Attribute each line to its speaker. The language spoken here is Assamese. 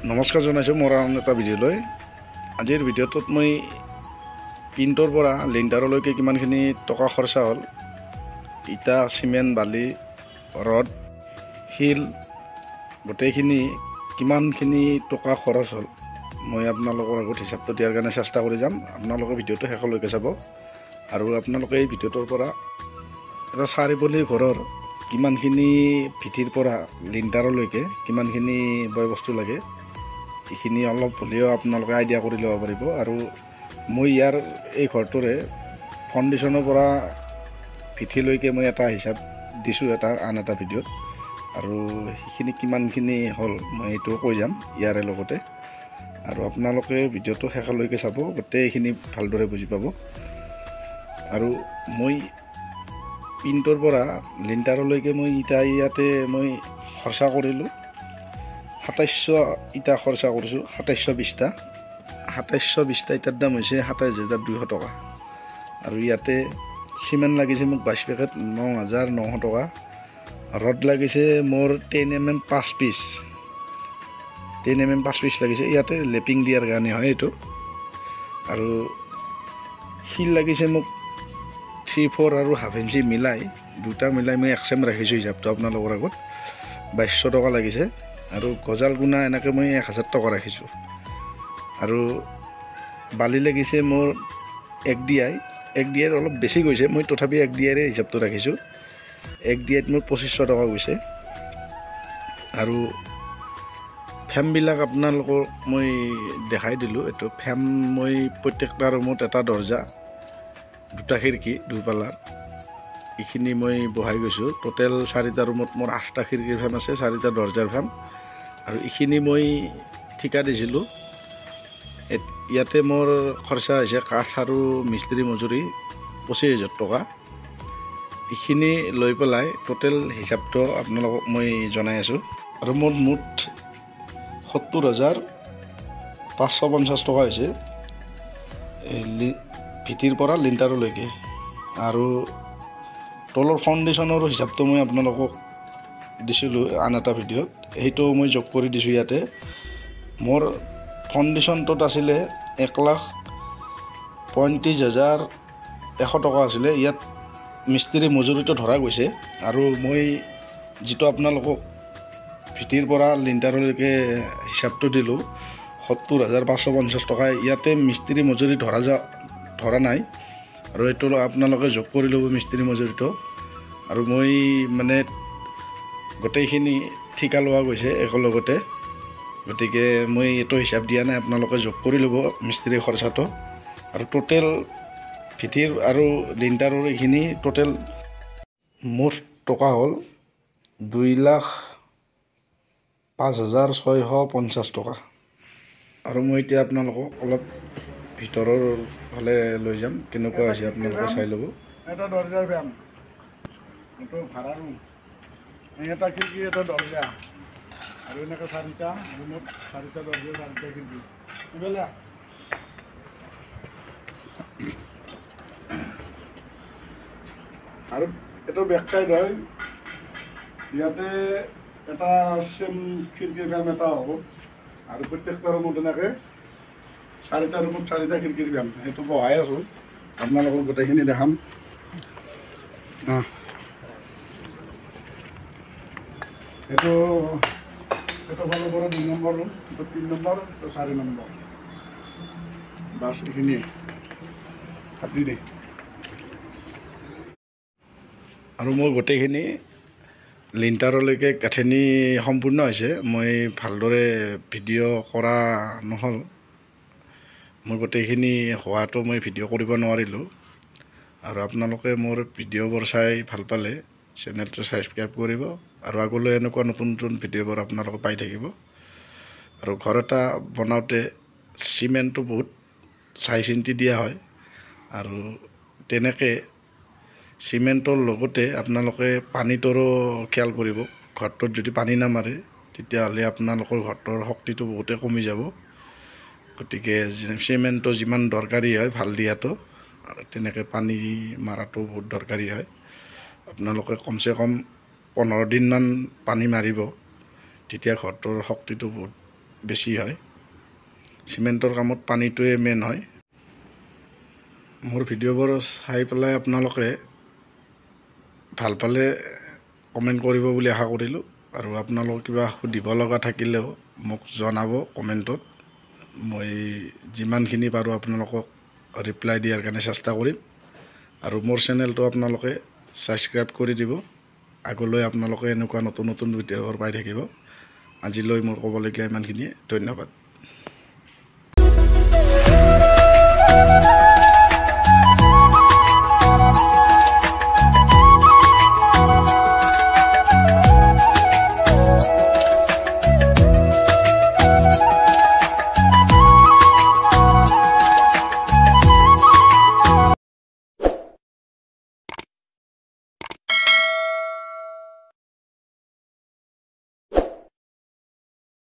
Speaker 1: নমস্কাৰ জনাইছোঁ মোৰ আন এটা ভিডিঅ'লৈ। আজিৰ ভিডিঅ'টোত মই পিণ্টৰ পৰা লিণ্টাৰলৈকে কিমানখিনি টকা খৰচা হ'ল, ইটা, চিমেণ্ট, বালি, ৰড, শিল গোটেইখিনি কিমানখিনি টকা খৰচ হ'ল মই আপোনালোকৰ আগত হিচাপটো দিয়াৰ কাৰণে চেষ্টা কৰি যাম। আপোনালোকে ভিডিঅ'টো শেষলৈকে চাব আৰু আপোনালোকে এই ভিডিঅ'টোৰ পৰা এটা চাৰিপলি ঘৰৰ কিমানখিনি ভিটিৰ পৰা লিণ্টাৰলৈকে কিমানখিনি বয় বস্তু লাগে এইখিনি অলপ হ'লেও আপোনালোকে আইডিয়া কৰি ল'ব পাৰিব। আৰু মই ইয়াৰ এই ঘৰটোৰে ফাউণ্ডেশ্যনৰ পৰা ভিঠিলৈকে মই এটা হিচাপ দিছোঁ আন এটা ভিডিঅ'ত, আৰু সেইখিনি কিমানখিনি হ'ল মই এইটো কৈ যাম ইয়াৰে লগতে। আৰু আপোনালোকে ভিডিঅ'টো শেষলৈকে চাব, গোটেইখিনি ভালদৰে বুজি পাব। আৰু মই পিণ্টৰ পৰা লিণ্টাৰলৈকে মই ইয়াতে মই খৰচা কৰিলোঁ 2700 ইটা খৰচা কৰিছোঁ। 2720টা ইটাৰ দাম হৈছে 27200 টকা। আৰু ইয়াতে চিমেণ্ট লাগিছে মোক 22 পেকেট 9900 টকা। ৰড লাগিছে মোৰ 10 mm 5 পিচ, 10 mm 5 পিচ লাগিছে, ইয়াতে লেপিং দিয়াৰ কাৰণে হয় এইটো। আৰু শিল লাগিছে মোক 3-4 আৰু হাফ ইঞ্চি মিলাই, দুটা মিলাই মই এক্সেম ৰাখিছোঁ হিচাপটো আপোনালোকৰ আগত। 2200 টকা লাগিছে। আৰু গজাল গুণা এনেকৈ মই 1000 টকা ৰাখিছোঁ। আৰু বালি লাগিছে মোৰ 1 DI অলপ বেছি গৈছে, মই তথাপি 1 DIৰে হিচাপটো ৰাখিছোঁ। 1 DIত মোৰ 2500 টকা গৈছে। আৰু ফেমবিলাক আপোনালোকক মই দেখাই দিলোঁ। এইটো ফেম মই প্ৰত্যেকটা ৰুমত এটা দৰ্জা, দুটা খিৰিকী, দুইপালাৰ, এইখিনি মই বহাই গৈছোঁ। টোটেল 4টা ৰুমত মোৰ 8টা খিৰিকীৰ ফেম আছে, 4টা দৰ্জাৰ ফেম। আৰু এইখিনি মই ঠিকা দিছিলোঁ। ইয়াতে মোৰ খৰচা হৈছে কাঠ আৰু মিস্ত্ৰী মজুৰি 25000 টকা। এইখিনি লৈ পেলাই টোটেল হিচাপটো আপোনালোকক মই জনাই আছোঁ। আৰু মোৰ মুঠ 70550 টকা হৈছে ভিটিৰ পৰা লিণ্টাৰলৈকে। আৰু তলৰ ফাউণ্ডেশ্যনৰ হিচাপটো মই আপোনালোকক দিছিলোঁ আন এটা ভিডিঅ'ত, সেইটো মই যোগ কৰি দিছোঁ ইয়াতে। মোৰ ফাউণ্ডেশ্যনটোত আছিলে 1,35,100 টকা আছিলে। ইয়াত মিস্ত্ৰী মজুৰিটো ধৰা গৈছে। আৰু মই যিটো আপোনালোকক ভিটিৰ পৰা লিণ্টাৰলৈকে হিচাপটো দিলোঁ 70550 টকা, ইয়াতে মিস্ত্ৰী মজুৰি ধৰা নাই। আৰু এইটো আপোনালোকে যোগ কৰি ল'ব মিস্ত্ৰী মজুৰিটো। আৰু মই মানে গোটেইখিনি ঠিকা লোৱা গৈছে একেলগতে, গতিকে মই এইটো হিচাপ দিয়া নাই, আপোনালোকে যোগ কৰি ল'ব মিস্ত্ৰী খৰচাটো। আৰু টোটেল ভিটিৰ আৰু লিণ্টাৰৰ এইখিনি টোটেল মুঠ টকা হ'ল 2,05,650 টকা। আৰু মই এতিয়া আপোনালোকক অলপ ভিতৰৰ ফালে লৈ যাম, কেনেকুৱা হৈছে আপোনালোকে চাই ল'ব। এটা দৰ্জাৰ ফেম, এইটো ভাড়া ৰুম, এটা খিৰিকী, এটা দৰ্জা, আৰু এনেকৈ 4টা ৰুমত 4টা দৰ্জা, 4টা খিৰিকী। আৰু এইটো বেক চাইড হয়, ইয়াতে এটা চেম খিৰিকীৰ ফেম এটা হ'ব। আৰু প্ৰত্যেকটা ৰুমত এনেকৈ 4টা ৰুমত 4টা খিৰিকীৰ ফেম, সেইটো বহাই আছোঁ, আপোনালোকক গোটেইখিনি দেখাম। এইটো ফালৰ পৰা 2 নম্বৰ ৰুম, এইটো 3 নম্বৰ, এইটো 4 নম্বৰ। বাছ এইখিনিয়ে কাটি দে। আৰু মোৰ গোটেইখিনি লিণ্টাৰলৈকে গাঁথনি সম্পূৰ্ণ হৈছে। মই ভালদৰে ভিডিঅ' কৰা নহ'ল, মই গোটেইখিনি হোৱাটো মই ভিডিঅ' কৰিব নোৱাৰিলোঁ। আৰু আপোনালোকে মোৰ ভিডিঅ'বোৰ চাই ভাল পালে চেনেলটো ছাবস্ক্ৰাইব কৰিব, আৰু আগলৈ এনেকুৱা নতুন নতুন ভিডিঅ'বোৰ আপোনালোকে পাই থাকিব। আৰু ঘৰ এটা বনাওঁতে চিমেণ্টটো বহুত চাই চিন্তি দিয়া হয়। আৰু তেনেকৈ চিমেণ্টৰ লগতে আপোনালোকে পানীটোৰো খেয়াল কৰিব। ঘৰটোত যদি পানী নামাৰে তেতিয়াহ'লে আপোনালোকৰ ঘৰটোৰ শক্তিটো বহুতে কমি যাব। গতিকে চিমেণ্টটো যিমান দৰকাৰী হয় ভাল দিয়াটো, আৰু তেনেকৈ পানী মাৰাটো বহুত দৰকাৰী হয়। আপোনালোকে কমচে কম 15 দিনমান পানী মাৰিব, তেতিয়া ঘৰটোৰ শক্তিটো বহুত বেছি হয়। চিমেণ্টৰ কামত পানীটোৱে মেইন হয়। মোৰ ভিডিঅ'বোৰ চাই পেলাই আপোনালোকে ভাল পালে কমেণ্ট কৰিব বুলি আশা কৰিলোঁ। আৰু আপোনালোক কিবা সুধিব লগা থাকিলেও মোক জনাব কমেণ্টত। মই যিমানখিনি পাৰোঁ আপোনালোকক ৰিপ্লাই দিয়াৰ কাৰণে চেষ্টা কৰিম। আৰু মোৰ চেনেলটো আপোনালোকে ছাবস্ক্ৰাইব কৰি দিব। আগলৈ আপোনালোকে এনেকুৱা নতুন নতুন ভিডিঅ'বোৰ পাই থাকিব। আজিলৈ মোৰ ক'বলগীয়া ইমানখিনিয়ে। ধন্যবাদ।